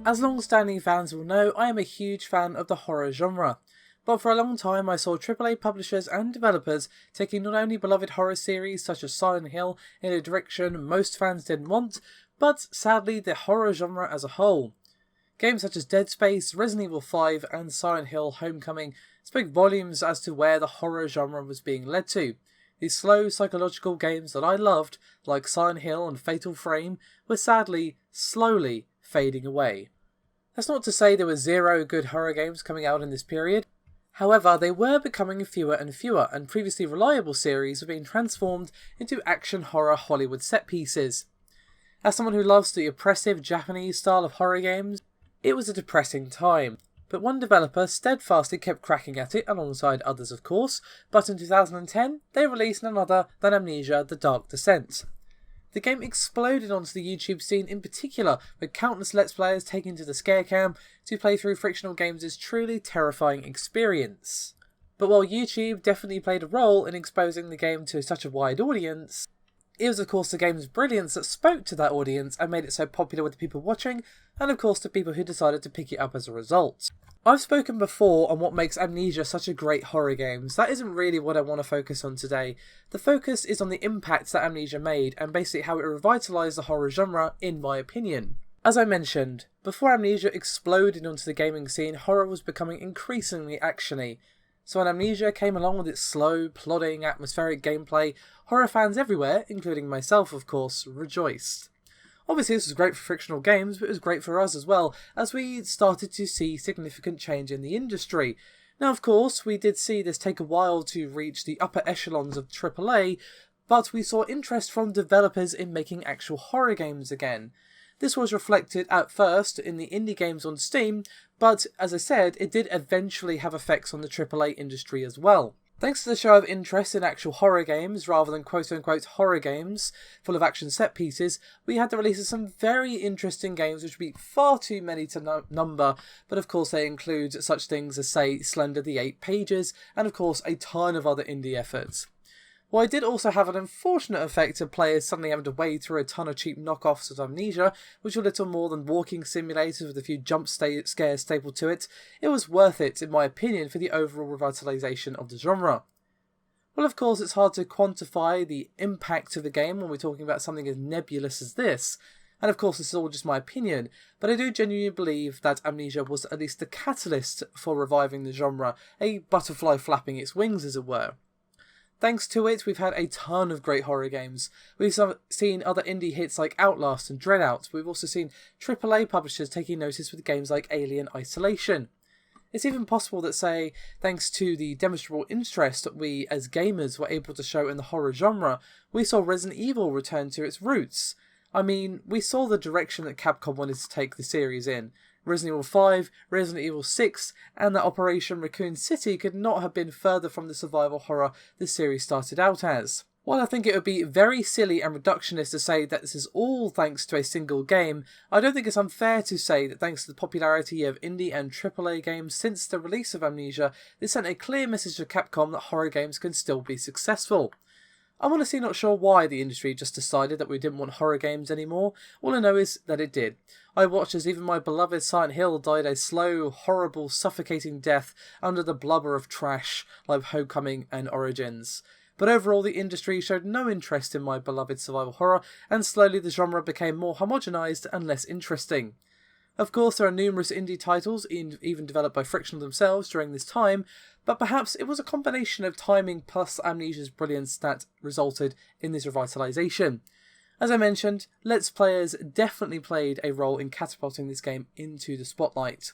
As long-standing fans will know, I am a huge fan of the horror genre. But for a long time I saw AAA publishers and developers taking not only beloved horror series such as Silent Hill in a direction most fans didn't want, but sadly the horror genre as a whole. Games such as Dead Space, Resident Evil 5 and Silent Hill Homecoming spoke volumes as to where the horror genre was being led to. These slow psychological games that I loved, like Silent Hill and Fatal Frame, were sadly, slowly fading away. That's not to say there were zero good horror games coming out in this period. However, they were becoming fewer and fewer, and previously reliable series were being transformed into action horror Hollywood set pieces. As someone who loves the oppressive Japanese style of horror games, it was a depressing time. But one developer steadfastly kept cracking at it, alongside others of course, but in 2010 they released none other than Amnesia The Dark Descent. The game exploded onto the YouTube scene in particular, with countless Let's Players taking to the Scarecam to play through Frictional Games' truly terrifying experience. But while YouTube definitely played a role in exposing the game to such a wide audience, it was of course the game's brilliance that spoke to that audience and made it so popular with the people watching, and of course the people who decided to pick it up as a result. I've spoken before on what makes Amnesia such a great horror game, so that isn't really what I want to focus on today. The focus is on the impact that Amnesia made, and basically how it revitalised the horror genre, in my opinion. As I mentioned, before Amnesia exploded onto the gaming scene, horror was becoming increasingly actiony. So when Amnesia came along with its slow, plodding, atmospheric gameplay, horror fans everywhere, including myself of course, rejoiced. Obviously this was great for Frictional Games, but it was great for us as well, as we started to see significant change in the industry. Now of course, we did see this take a while to reach the upper echelons of AAA, but we saw interest from developers in making actual horror games again. This was reflected at first in the indie games on Steam, but as I said, it did eventually have effects on the AAA industry as well. Thanks to the show of interest in actual horror games, rather than quote-unquote horror games full of action set pieces, we had the release of some very interesting games which would be far too many to number, but of course they include such things as, say, Slender the 8 Pages, and of course a ton of other indie efforts. While it did also have an unfortunate effect of players suddenly having to wade through a ton of cheap knockoffs of Amnesia, which were little more than walking simulators with a few jump scares stapled to it, it was worth it, in my opinion, for the overall revitalisation of the genre. Well, of course, it's hard to quantify the impact of the game when we're talking about something as nebulous as this, and of course this is all just my opinion, but I do genuinely believe that Amnesia was at least the catalyst for reviving the genre, a butterfly flapping its wings as it were. Thanks to it, we've had a ton of great horror games. We've seen other indie hits like Outlast and Dreadout. We've also seen AAA publishers taking notice with games like Alien Isolation. It's even possible that, say, thanks to the demonstrable interest that we as gamers were able to show in the horror genre, we saw Resident Evil return to its roots. I mean, we saw the direction that Capcom wanted to take the series in. Resident Evil 5, Resident Evil 6, and that Operation Raccoon City could not have been further from the survival horror the series started out as. While I think it would be very silly and reductionist to say that this is all thanks to a single game, I don't think it's unfair to say that thanks to the popularity of indie and AAA games since the release of Amnesia, this sent a clear message to Capcom that horror games can still be successful. I'm honestly not sure why the industry just decided that we didn't want horror games anymore. All I know is that it did. I watched as even my beloved Silent Hill died a slow, horrible, suffocating death under the blubber of trash like Homecoming and Origins. But overall the industry showed no interest in my beloved survival horror, and slowly the genre became more homogenised and less interesting. Of course, there are numerous indie titles, even developed by Frictional themselves during this time, but perhaps it was a combination of timing plus Amnesia's brilliance that resulted in this revitalisation. As I mentioned, Let's Players definitely played a role in catapulting this game into the spotlight.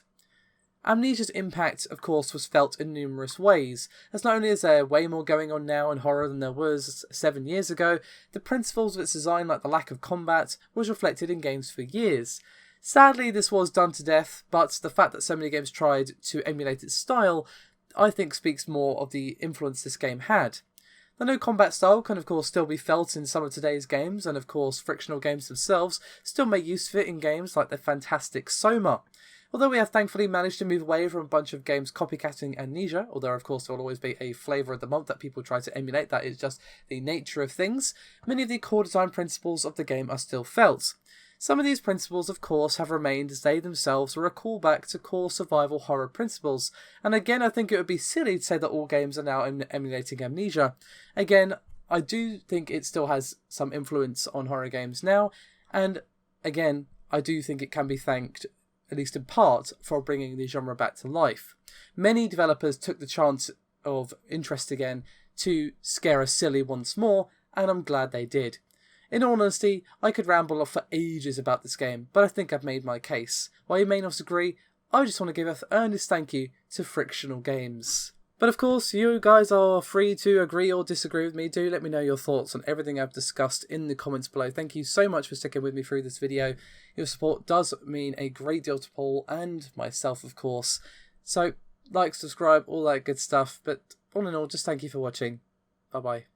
Amnesia's impact, of course, was felt in numerous ways, as not only is there way more going on now in horror than there was 7 years ago, the principles of its design, like the lack of combat, was reflected in games for years. Sadly, this was done to death, but the fact that so many games tried to emulate its style, I think speaks more of the influence this game had. The no combat style can of course still be felt in some of today's games, and of course Frictional Games themselves still make use of it in games like the fantastic Soma. Although we have thankfully managed to move away from a bunch of games copycatting Amnesia, although of course there will always be a flavour of the month that people try to emulate, that is just the nature of things, many of the core design principles of the game are still felt. Some of these principles, of course, have remained as they themselves were a callback to core survival horror principles, and again I think it would be silly to say that all games are now emulating Amnesia. Again, I do think it still has some influence on horror games now, and again, I do think it can be thanked, at least in part, for bringing the genre back to life. Many developers took the chance of interest again to scare us silly once more, and I'm glad they did. In all honesty, I could ramble off for ages about this game, but I think I've made my case. While you may not agree, I just want to give an earnest thank you to Frictional Games. But of course, you guys are free to agree or disagree with me. Do let me know your thoughts on everything I've discussed in the comments below. Thank you so much for sticking with me through this video. Your support does mean a great deal to Paul and myself, of course. So, like, subscribe, all that good stuff. But all in all, just thank you for watching. Bye-bye.